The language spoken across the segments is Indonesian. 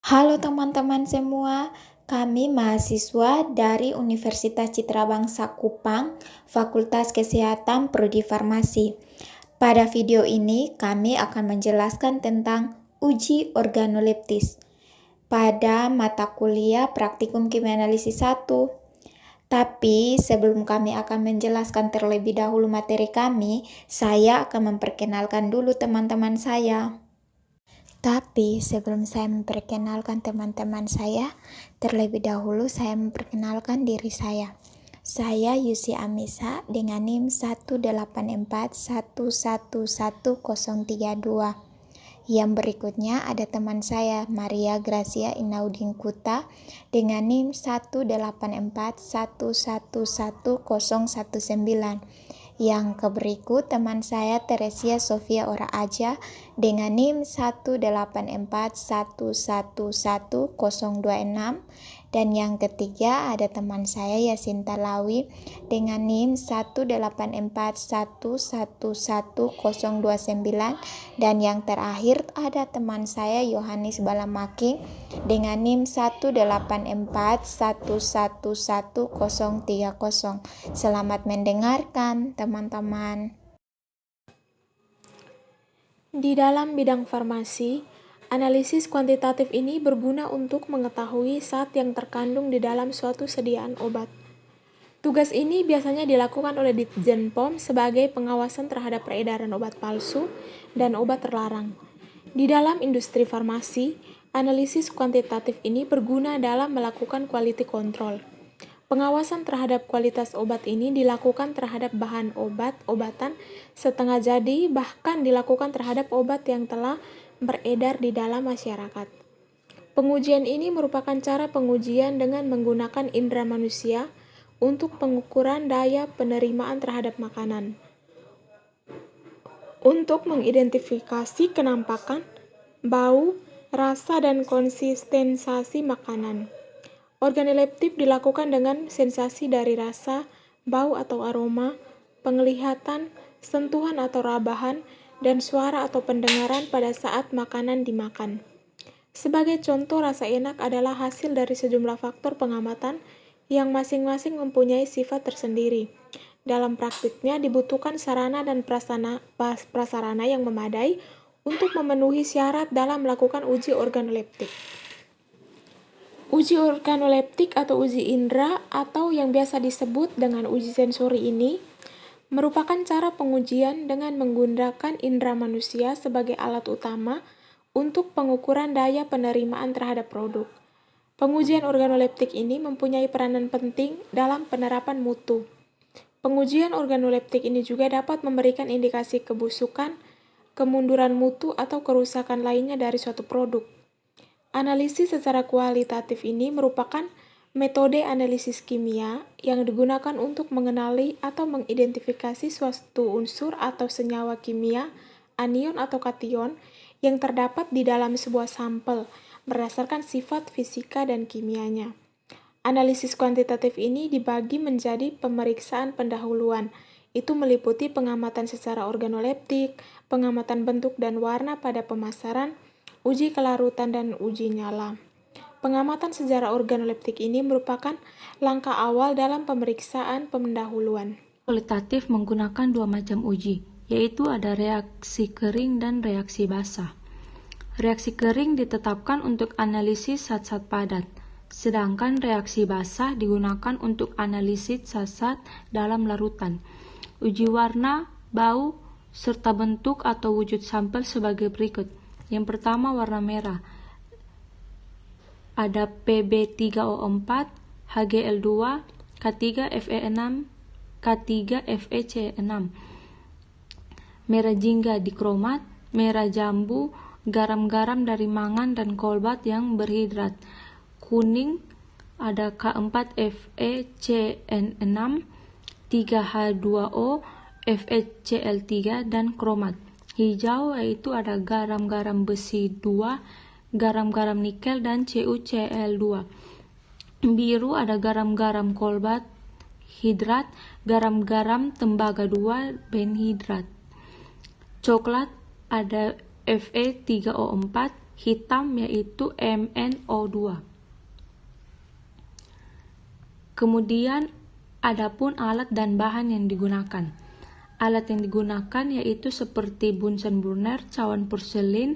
Halo teman-teman semua, kami mahasiswa dari Universitas Citra Bangsa Kupang, Fakultas Kesehatan Prodi Farmasi. Pada video ini kami akan menjelaskan tentang uji organoleptis pada mata kuliah Praktikum Kimia Analisis 1. Tapi sebelum kami akan menjelaskan terlebih dahulu materi kami, saya akan memperkenalkan dulu teman-teman saya. Tapi sebelum saya memperkenalkan teman-teman saya, terlebih dahulu saya memperkenalkan diri saya. Saya Yusi Amisa dengan NIM 184111032. Yang berikutnya ada teman saya Maria Gracia Inaudin Kuta dengan NIM 184111019. Yang keberikut teman saya Teresia Sofia Ora Aja dengan NIM 184111026. Dan yang ketiga ada teman saya Yasinta Lawi dengan NIM 184111029. Dan yang terakhir ada teman saya Yohanes Balamaking dengan NIM 184111030. Selamat mendengarkan teman-teman. Di dalam bidang farmasi, analisis kuantitatif ini berguna untuk mengetahui zat yang terkandung di dalam suatu sediaan obat. Tugas ini biasanya dilakukan oleh Ditjen POM sebagai pengawasan terhadap peredaran obat palsu dan obat terlarang. Di dalam industri farmasi, analisis kuantitatif ini berguna dalam melakukan quality control. Pengawasan terhadap kualitas obat ini dilakukan terhadap bahan obat-obatan setengah jadi, bahkan dilakukan terhadap obat yang telah beredar di dalam masyarakat. Pengujian ini merupakan cara pengujian dengan menggunakan indera manusia untuk pengukuran daya penerimaan terhadap makanan. Untuk mengidentifikasi kenampakan, bau, rasa, dan konsistensi makanan. Organoleptik dilakukan dengan sensasi dari rasa, bau atau aroma, penglihatan, sentuhan atau rabahan, dan suara atau pendengaran pada saat makanan dimakan. Sebagai contoh, rasa enak adalah hasil dari sejumlah faktor pengamatan yang masing-masing mempunyai sifat tersendiri. Dalam praktiknya dibutuhkan sarana dan prasarana yang memadai untuk memenuhi syarat dalam melakukan uji organoleptik. Uji organoleptik atau uji indera atau yang biasa disebut dengan uji sensori ini merupakan cara pengujian dengan menggunakan indera manusia sebagai alat utama untuk pengukuran daya penerimaan terhadap produk. Pengujian organoleptik ini mempunyai peranan penting dalam penerapan mutu. Pengujian organoleptik ini juga dapat memberikan indikasi kebusukan, kemunduran mutu atau kerusakan lainnya dari suatu produk. Analisis secara kualitatif ini merupakan metode analisis kimia yang digunakan untuk mengenali atau mengidentifikasi suatu unsur atau senyawa kimia, anion atau kation yang terdapat di dalam sebuah sampel berdasarkan sifat fisika dan kimianya. Analisis kuantitatif ini dibagi menjadi pemeriksaan pendahuluan. Itu meliputi pengamatan secara organoleptik, pengamatan bentuk dan warna pada pemasaran, uji kelarutan, dan uji nyala. Pengamatan secara organoleptik ini merupakan langkah awal dalam pemeriksaan pendahuluan. Kualitatif menggunakan dua macam uji, yaitu ada reaksi kering dan reaksi basah. Reaksi kering ditetapkan untuk analisis zat-zat padat, sedangkan reaksi basah digunakan untuk analisis zat-zat dalam larutan. Uji warna, bau, serta bentuk atau wujud sampel sebagai berikut. Yang pertama, warna merah. Ada Pb3O4, Hgl2, K3Fe6, K3FeC6. Merah jingga dikromat, merah jambu, garam-garam dari mangan dan kolbat yang berhidrat. Kuning ada K4FeCN6, 3H2O, FeCl3, dan kromat. Hijau yaitu ada garam-garam besi 2, garam-garam nikel, dan CuCl2. Biru ada garam-garam kolbat hidrat, garam-garam tembaga 2, benhidrat. Coklat ada Fe3O4, hitam yaitu MnO2. Kemudian adapun alat dan bahan yang digunakan. Alat yang digunakan yaitu seperti Bunsen burner, cawan porselin,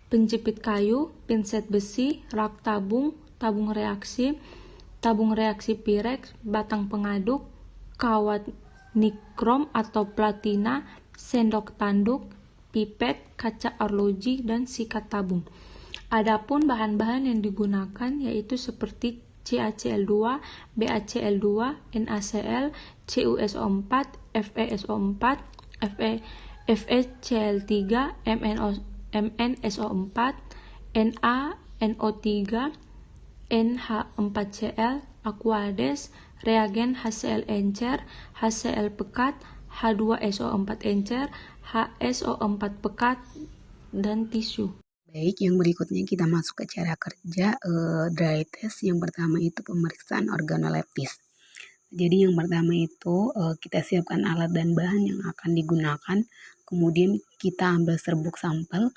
penjepit kayu, pinset besi, rak tabung, tabung reaksi Pyrex, batang pengaduk, kawat nikrom atau platina, sendok tanduk, pipet, kaca arloji, dan sikat tabung. Adapun bahan-bahan yang digunakan yaitu seperti CaCl2, BaCl2, NaCl, CuSO4, FeSO4, FeCl3, MnSO4, NaNO3, NH4Cl, Aquades, reagen HCl encer, HCl pekat, H2SO4 encer, HSO4 pekat, dan tisu. Baik, yang berikutnya kita masuk ke cara kerja dry test. Yang pertama itu pemeriksaan organoleptis. Jadi yang pertama itu kita siapkan alat dan bahan yang akan digunakan. Kemudian kita ambil serbuk sampel,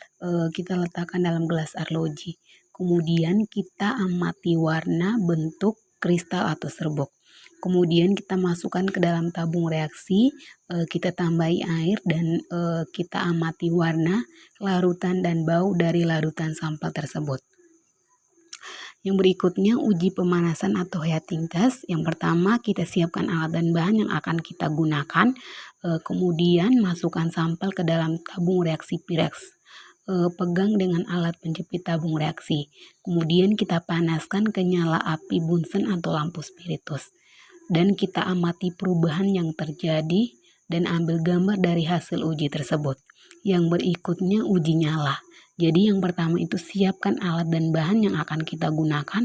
kita letakkan dalam gelas arloji. Kemudian kita amati warna, bentuk, kristal atau serbuk. Kemudian kita masukkan ke dalam tabung reaksi, kita tambahi air dan kita amati warna, larutan dan bau dari larutan sampel tersebut. Yang berikutnya uji pemanasan atau heating test. Yang pertama kita siapkan alat dan bahan yang akan kita gunakan, kemudian masukkan sampel ke dalam tabung reaksi Pyrex. Pegang dengan alat penjepit tabung reaksi. Kemudian kita panaskan ke nyala api Bunsen atau lampu spiritus. Dan kita amati perubahan yang terjadi dan ambil gambar dari hasil uji tersebut. Yang berikutnya uji nyala. Jadi yang pertama itu siapkan alat dan bahan yang akan kita gunakan.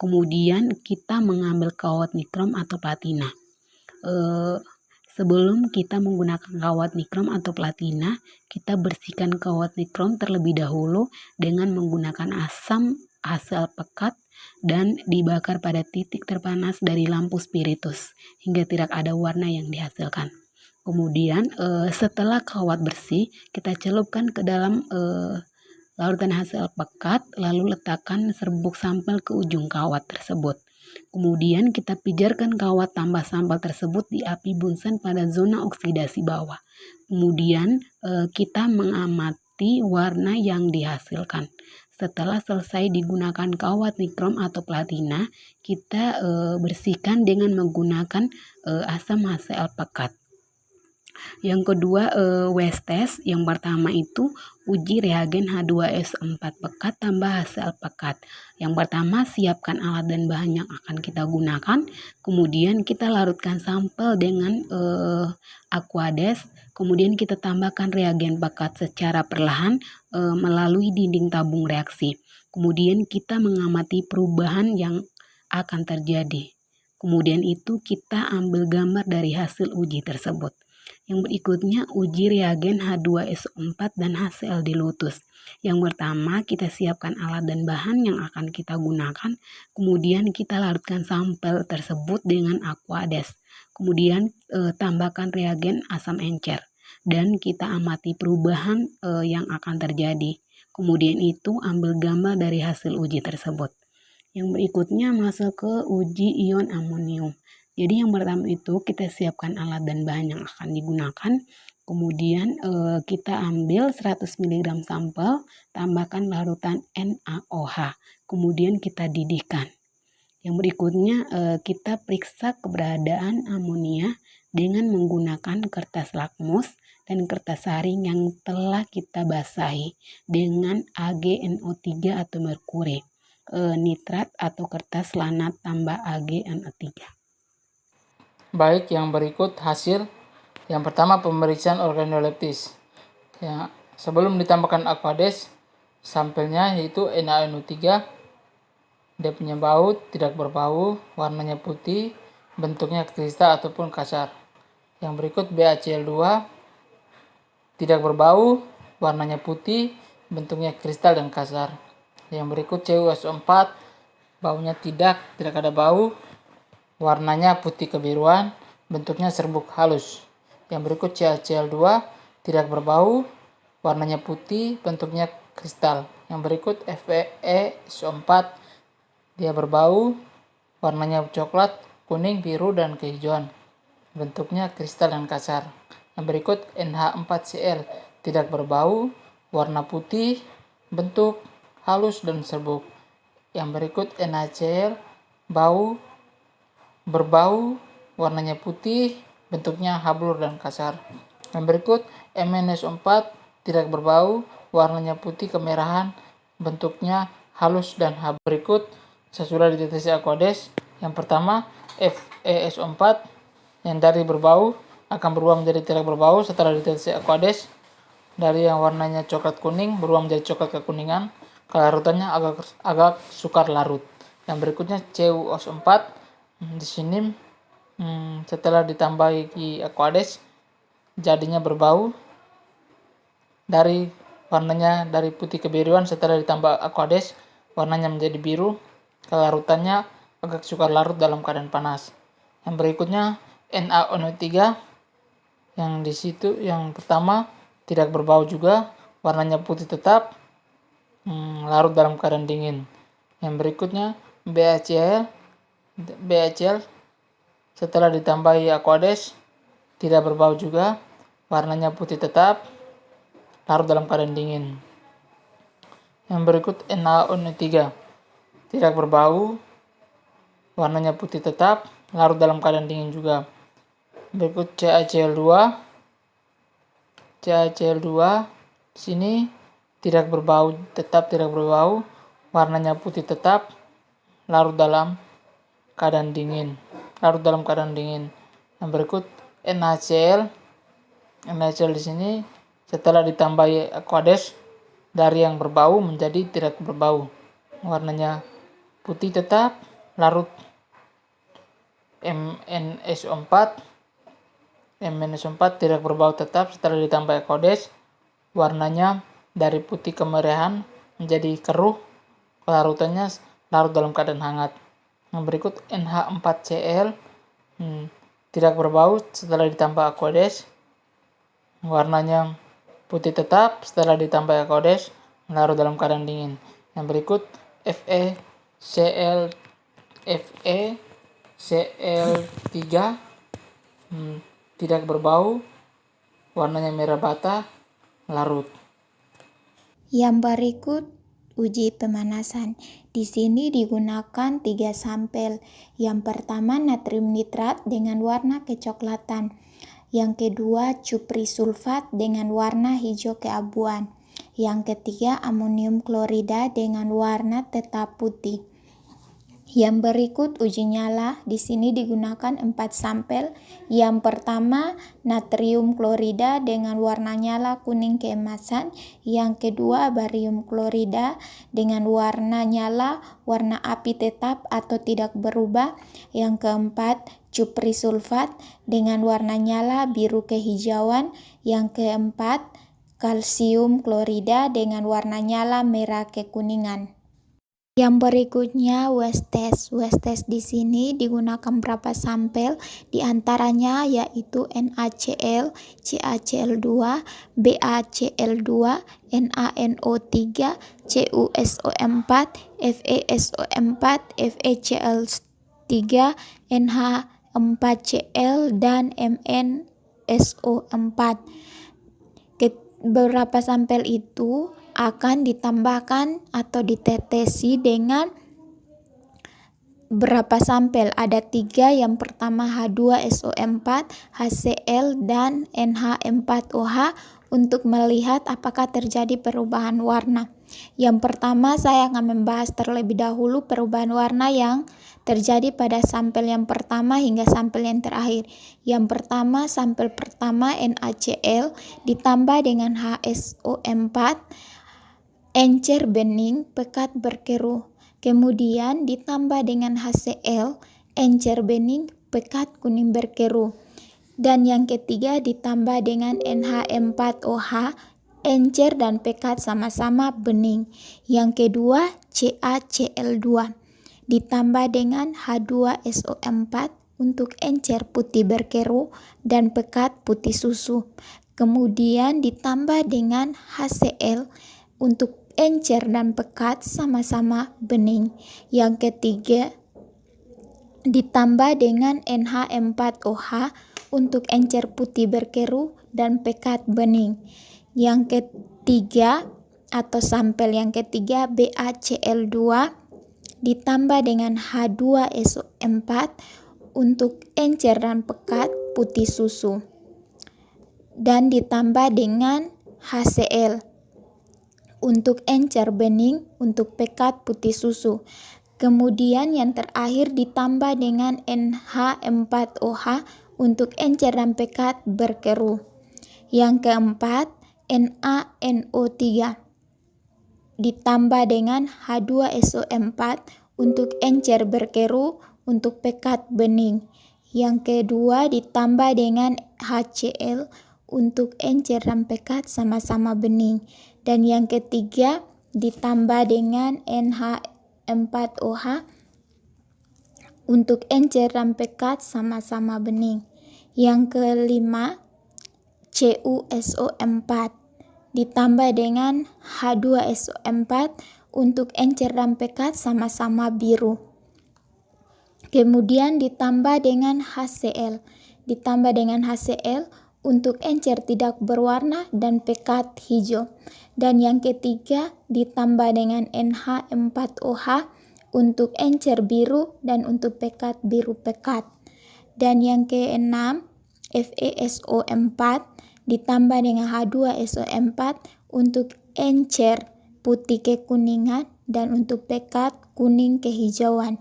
Kemudian kita mengambil kawat nikrom atau platina. Sebelum kita menggunakan kawat nikrom atau platina, kita bersihkan kawat nikrom terlebih dahulu dengan menggunakan asam HCl pekat dan dibakar pada titik terpanas dari lampu spiritus hingga tidak ada warna yang dihasilkan. Kemudian setelah kawat bersih, kita celupkan ke dalam larutan HCl pekat, lalu letakkan serbuk sampel ke ujung kawat tersebut. Kemudian kita pijarkan kawat tambah sampel tersebut di api Bunsen pada zona oksidasi bawah. Kemudian kita mengamati warna yang dihasilkan. Setelah selesai digunakan kawat nikrom atau platina, kita bersihkan dengan menggunakan asam HCl pekat. Yang kedua waste test. Yang pertama itu uji reagen H2S4 pekat tambah HCl pekat. Yang pertama siapkan alat dan bahan yang akan kita gunakan. Kemudian kita larutkan sampel dengan Aquades. Kemudian kita tambahkan reagen pekat secara perlahan melalui dinding tabung reaksi. Kemudian kita mengamati perubahan yang akan terjadi. Kemudian itu kita ambil gambar dari hasil uji tersebut. Yang berikutnya uji reagen H2SO4 dan HCl dilutus. Yang pertama kita siapkan alat dan bahan yang akan kita gunakan. Kemudian kita larutkan sampel tersebut dengan Aquades. Kemudian tambahkan reagen asam encer. Dan kita amati perubahan yang akan terjadi. Kemudian itu ambil gambar dari hasil uji tersebut. Yang berikutnya masuk ke uji ion amonium. Jadi yang pertama itu kita siapkan alat dan bahan yang akan digunakan. Kemudian kita ambil 100 mg sampel, tambahkan larutan NaOH. Kemudian kita didihkan. Yang berikutnya kita periksa keberadaan amonia dengan menggunakan kertas lakmus dan kertas saring yang telah kita basahi dengan AgNO3 atau merkuri, nitrat atau kertas lanat tambah AgNO3. Baik, yang berikut hasil. Yang pertama pemeriksaan organoleptis. Ya, sebelum ditambahkan Aquades, sampelnya yaitu NaNO3. Dia punya bau, tidak berbau, warnanya putih, bentuknya kristal ataupun kasar. Yang berikut BaCl2, tidak berbau, warnanya putih, bentuknya kristal dan kasar. Yang berikut CuSO4, baunya tidak ada bau, warnanya putih kebiruan, bentuknya serbuk halus. Yang berikut CaCl2, tidak berbau, warnanya putih, bentuknya kristal. Yang berikut FeSO4, dia berbau, warnanya coklat, kuning, biru, dan kehijauan. Bentuknya kristal dan kasar. Yang berikut NH4Cl, tidak berbau, warna putih, bentuk halus dan serbuk. Yang berikut NaCl, berbau, warnanya putih, bentuknya hablur dan kasar. Yang berikut MnSO4, tidak berbau, warnanya putih kemerahan, bentuknya halus dan hablur. Berikut sesudah dideteksi Aquades. Yang pertama FeSO4, yang dari berbau akan berubah menjadi tidak berbau setelah dideteksi Aquades. Dari yang warnanya coklat kuning berubah menjadi coklat kekuningan, kelarutannya agak sukar larut. Yang berikutnya CuO4, di sini setelah ditambahi Aquades jadinya berbau. Dari warnanya dari putih kebiruan setelah ditambah Aquades warnanya menjadi biru, kelarutannya agak sukar larut dalam keadaan panas. Yang berikutnya NaONO3, yang di situ yang pertama tidak berbau juga, warnanya putih tetap, larut dalam keadaan dingin. Yang berikutnya BaCl setelah ditambahi Aquades tidak berbau juga, warnanya putih tetap, larut dalam keadaan dingin. Yang berikut NaONO3, tidak berbau, warnanya putih tetap, larut dalam keadaan dingin juga. Berikut CaCl2 sini tidak berbau, tetap tidak berbau, warnanya putih tetap, larut dalam keadaan dingin. Yang berikut NaCl di sini setelah ditambahi Aquades dari yang berbau menjadi tidak berbau, warnanya putih tetap, larut. MnSO4 tidak berbau tetap setelah ditambah Aquades, warnanya dari putih kemerahan menjadi keruh, kelarutannya larut dalam keadaan hangat. Yang berikut NH4Cl tidak berbau setelah ditambah Aquades, warnanya putih tetap setelah ditambah Aquades, larut dalam keadaan dingin. Yang berikut FeCl3 tidak berbau, warnanya merah bata, larut. Yang berikut uji pemanasan. Di sini digunakan 3 sampel. Yang pertama natrium nitrat dengan warna kecoklatan. Yang kedua cupri sulfat dengan warna hijau keabuan. Yang ketiga amonium klorida dengan warna tetap putih. Yang berikut uji nyala. Di sini digunakan 4 sampel. Yang pertama natrium klorida dengan warna nyala kuning keemasan. Yang kedua barium klorida dengan warna nyala warna api tetap atau tidak berubah. Yang keempat cupri sulfat dengan warna nyala biru kehijauan. Yang keempat kalsium klorida dengan warna nyala merah kekuningan. Yang berikutnya West test di sini digunakan berapa sampel, di antaranya yaitu NaCl, CaCl2, BaCl2, NaNO3, CuSO4, FeSO4, FeCl3, NH4Cl, dan MnSO4. Beberapa sampel itu akan ditambahkan atau ditetesi dengan berapa sampel? Ada 3, yang pertama H2SO4, HCl, dan NH4OH untuk melihat apakah terjadi perubahan warna. Yang pertama saya akan membahas terlebih dahulu perubahan warna yang terjadi pada sampel yang pertama hingga sampel yang terakhir. Yang pertama, sampel pertama NaCl ditambah dengan HSO4, encer bening, pekat berkeruh. Kemudian ditambah dengan HCl, encer bening, pekat kuning berkeruh. Dan yang ketiga ditambah dengan NH4OH, encer dan pekat sama-sama bening. Yang kedua CaCl2 ditambah dengan H2SO4 untuk encer putih berkeruh dan pekat putih susu. Kemudian ditambah dengan HCl untuk encer dan pekat sama-sama bening. Yang ketiga, ditambah dengan NH4OH untuk encer putih berkeru dan pekat bening. Yang ketiga atau sampel yang ketiga BaCl2 ditambah dengan H2SO4 untuk encer dan pekat putih susu. Dan ditambah dengan HCl untuk encer bening untuk pekat putih susu. Kemudian yang terakhir ditambah dengan NH4OH untuk encer dan pekat berkeru. Yang keempat, NaNO3 ditambah dengan H2SO4 untuk encer berkeru untuk pekat bening. Yang kedua ditambah dengan HCl untuk encer dan pekat sama-sama bening. Dan yang ketiga ditambah dengan NH4OH untuk encer dan pekat sama-sama bening. Yang kelima, CuSO4 ditambah dengan H2SO4 untuk encer dan pekat sama-sama biru. Kemudian ditambah dengan HCl untuk encer tidak berwarna dan pekat hijau. Dan yang ketiga ditambah dengan NH4OH untuk encer biru dan untuk pekat biru pekat. Dan yang keenam, FeSO4 ditambah dengan H2SO4 untuk encer putih kekuningan dan untuk pekat kuning kehijauan.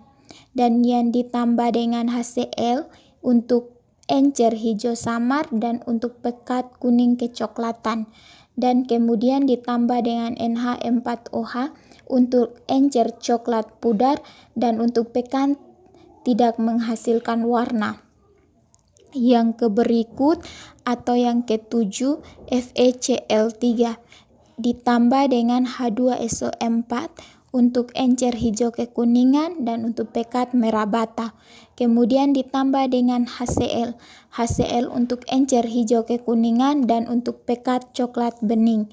Dan yang ditambah dengan HCl untuk encer hijau samar dan untuk pekat kuning kecoklatan. Dan kemudian ditambah dengan NH4OH untuk encer coklat pudar dan untuk pekat tidak menghasilkan warna. Yang berikut atau yang ketujuh, FeCl3 ditambah dengan H2SO4 untuk encer hijau kekuningan dan untuk pekat merah bata. Kemudian ditambah dengan HCl untuk encer hijau kekuningan dan untuk pekat coklat bening.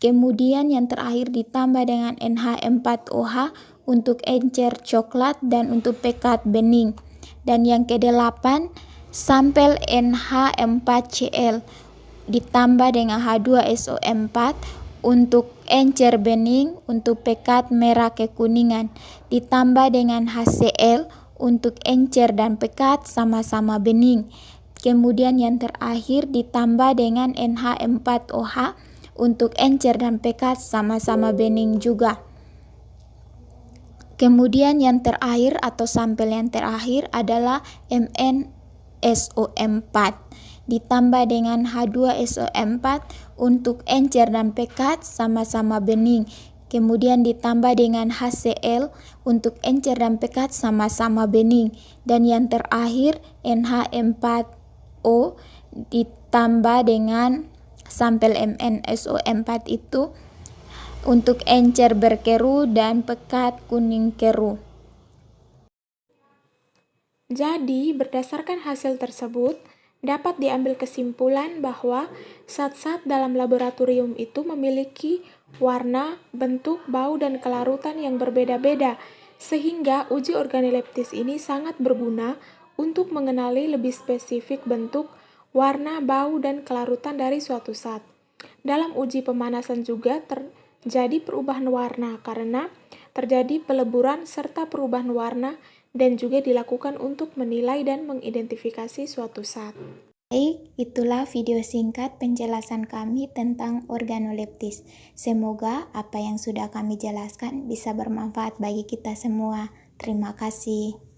Kemudian yang terakhir ditambah dengan NH4OH untuk encer coklat dan untuk pekat bening. Dan yang kedelapan, sampel NH4Cl ditambah dengan H2SO4 untuk encer bening untuk pekat merah kekuningan, ditambah dengan HCl untuk encer dan pekat sama-sama bening. Kemudian yang terakhir ditambah dengan NH4OH untuk encer dan pekat sama-sama bening juga. Kemudian yang terakhir atau sampel yang terakhir adalah MnSO4 ditambah dengan H2SO4 untuk encer dan pekat sama-sama bening. Kemudian ditambah dengan HCl untuk encer dan pekat sama-sama bening. Dan yang terakhir NH4O ditambah dengan sampel MnSO4 itu untuk encer berkeru dan pekat kuning keru. Jadi, berdasarkan hasil tersebut, dapat diambil kesimpulan bahwa zat-zat dalam laboratorium itu memiliki warna, bentuk, bau, dan kelarutan yang berbeda-beda, sehingga uji organoleptis ini sangat berguna untuk mengenali lebih spesifik bentuk, warna, bau, dan kelarutan dari suatu zat. Dalam uji pemanasan juga terjadi perubahan warna karena terjadi peleburan serta perubahan warna dan juga dilakukan untuk menilai dan mengidentifikasi suatu zat. Baik, itulah video singkat penjelasan kami tentang organoleptis. Semoga apa yang sudah kami jelaskan bisa bermanfaat bagi kita semua. Terima kasih.